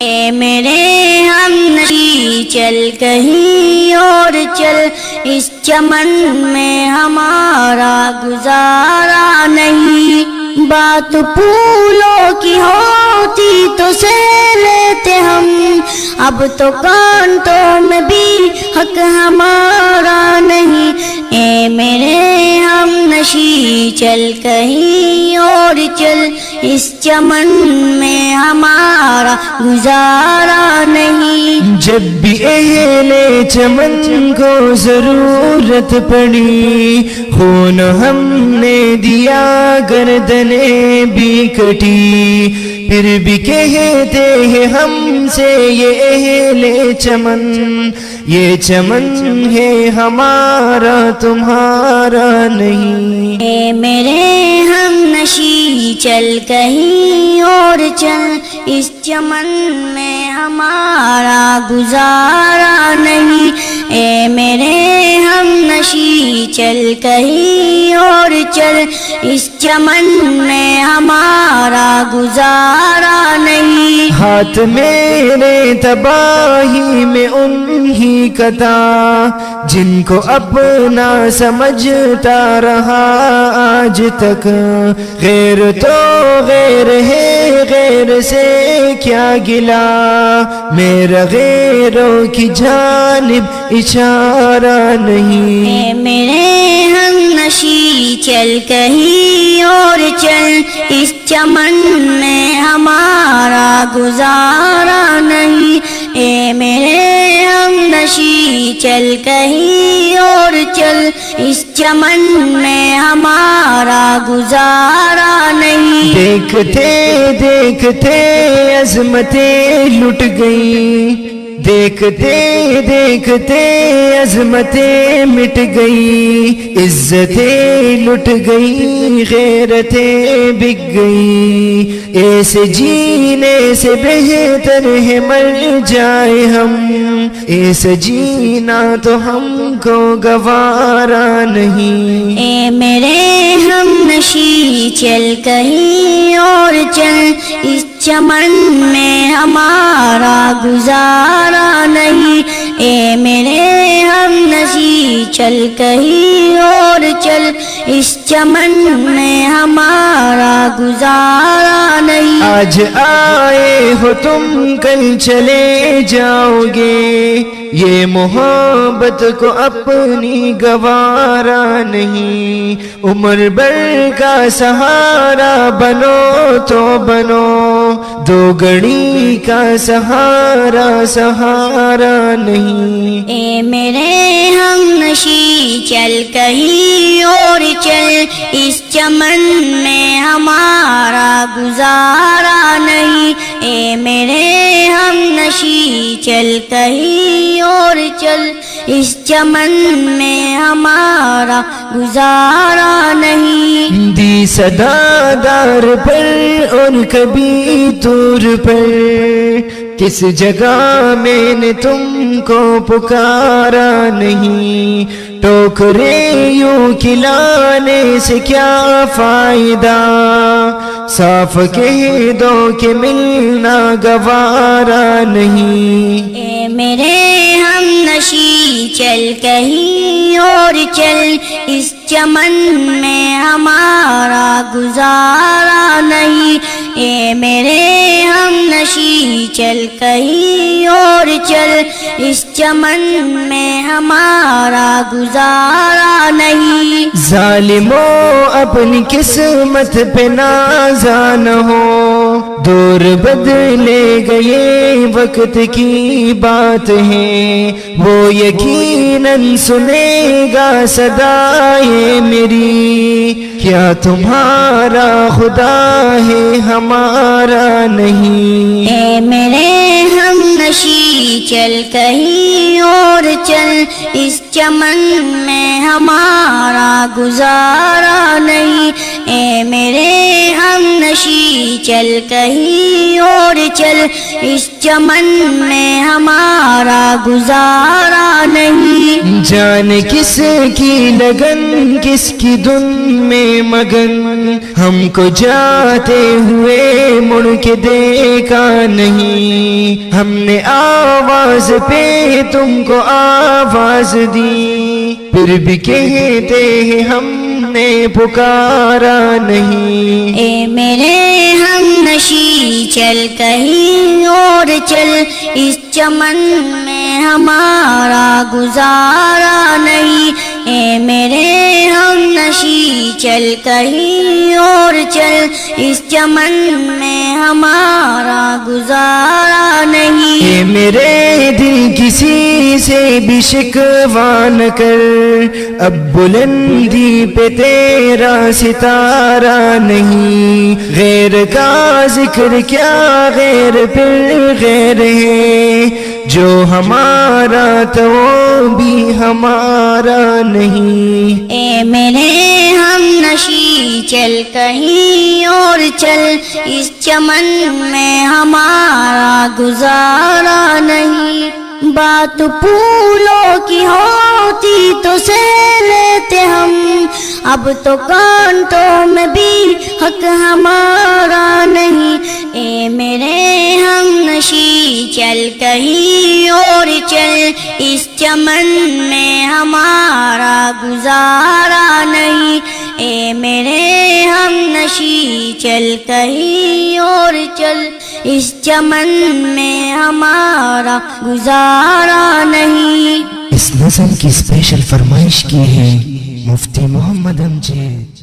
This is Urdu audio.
اے میرے ہم نشی چل کہیں اور چل، اس چمن میں ہمارا گزارا نہیں۔ بات پھولوں کی ہوتی تو سہ لیتے ہم، اب تو کانٹوں میں بھی حق ہمارا نہیں۔ اے میرے ہم نشی چل کہیں اور چل، اس چمن میں ہمارا گزارا نہیں۔ جب بھی اہل چمن کو ضرورت پڑی، خون ہم نے دیا، گردنیں بھی کٹی، پھر بھی کہتے ہیں ہم سے یہ اہل چمن، یہ چمن ہے ہمارا تمہارا نہیں۔ اے میرے ہم نشی چل کہیں اور چل، اس چمن میں ہمارا گزارا نہیں۔ اے میرے ہم نشی چل کہیں اور چل، اس چمن میں ہمارا گزارا نہیں۔ ہاتھ میرے تباہی میں انہی کا تھا، جن کو اپنا سمجھتا رہا آج تک۔ غیر تو غیر ہے، غیر سے کیا گلا، میرا غیروں کی جانب اشارہ نہیں۔ اے میرے ہم نشی چل کہیں اور چل، اس چمن میں ہمارا گزارا نہیں۔ اے میرے ہم نشی چل کہیں اور چل، اس چمن میں ہمارا گزارا نہیں۔ دیکھتے دیکھتے عظمتیں لٹ گئیں، دیکھتے دیکھتے عظمتیں مٹ گئی، عزتیں لٹ گئی، غیرتیں بک گئی۔ ایسے جینے سے بہتر ہے مر جائے ہم، ایسے جینا تو ہم کو گوارا نہیں۔ اے میرے ہم نشی چل کہیں اور چل، اس چمن میں ہمارا گزارا نہیں۔ اے میرے ہم نشی چل کہیں اور چل، اس چمن میں ہمارا گزارا نہیں۔ آج آئے ہو تم کل چلے جاؤ گے، یہ محبت کو اپنی گوارا نہیں۔ عمر بھر کا سہارا بنو تو بنو، دو گھڑی کا سہارا سہارا نہیں۔ اے میرے ہم نشی چل کہیں اور چل، اس چمن میں ہمارا گزارا نہیں۔ اے میرے ہم نشی چل کہیں اور چل، اس چمن میں ہمارا گزارا نہیں۔ دی صدا دار پر اور کبھی دور پر، کس جگہ میں نے تم کو پکارا نہیں۔ ٹوکرے یوں کھلانے سے کیا فائدہ، صاف کہہ دو کہ ملنا گوارا نہیں۔ اے میرے ہم نشی چل کہیں اور چل، اس چمن میں ہمارا گزارا نہیں۔ اے میرے ہم نشی چل کہیں اور چل، اس چمن میں ہمارا گزارا نہیں۔ ظالموں اپنی قسمت پہ نازان ہو، دور بدلے گئے وقت کی بات ہے، وہ یقیناً سنے گا صدائے میری، کیا تمہارا خدا ہے ہمارا نہیں۔ اے میرے ہم نشی چل کہیں اور چل، اس چمن میں ہمارا گزارا نہیں۔ اے میرے ہم نشی چل کہیں اور چل، اس چمن میں ہمارا گزارا نہیں۔ جان کس کی لگن کس کی دھن میں مگن، ہم کو جاتے ہوئے مڑ کے دیکھا نہیں، ہم نے آواز پہ تم کو آواز دی، پھر بھی کہتے ہیں ہم نے پکارا نہیں۔ اے میرے ہم نشی چل کہیں اور چل، اس چمن میں ہمارا گزارا نہیں۔ اے میرے ہم نشی چل کہیں اور چل، اس چمن میں ہمارا گزارا نہیں۔ اے میرے دل کسی سے بھی شکوہ نہ کر، اب بلندی پہ تیرا ستارہ نہیں، غیر کا ذکر کیا غیر پھر غیر ہے، جو ہمارا تو وہ بھی ہمارا نہیں۔ اے میرے ہم نشی چل کہیں اور چل، اس چمن میں ہمارا گزارا نہیں۔ بات پھولوں کی ہوتی تو سہ لیتے ہم، اب تو کانٹوں میں بھی حق ہمارا نہیں۔ اے میرے ہم نشی چل کہیں اور چل، اس چمن میں ہمارا گزارا نہیں۔ اے میرے ہم نشی چل کہیں اور چل، اس چمن میں ہمارا گزارا نہیں۔ اس نظم کی اسپیشل فرمائش کی ہے مفتی محمد امجد۔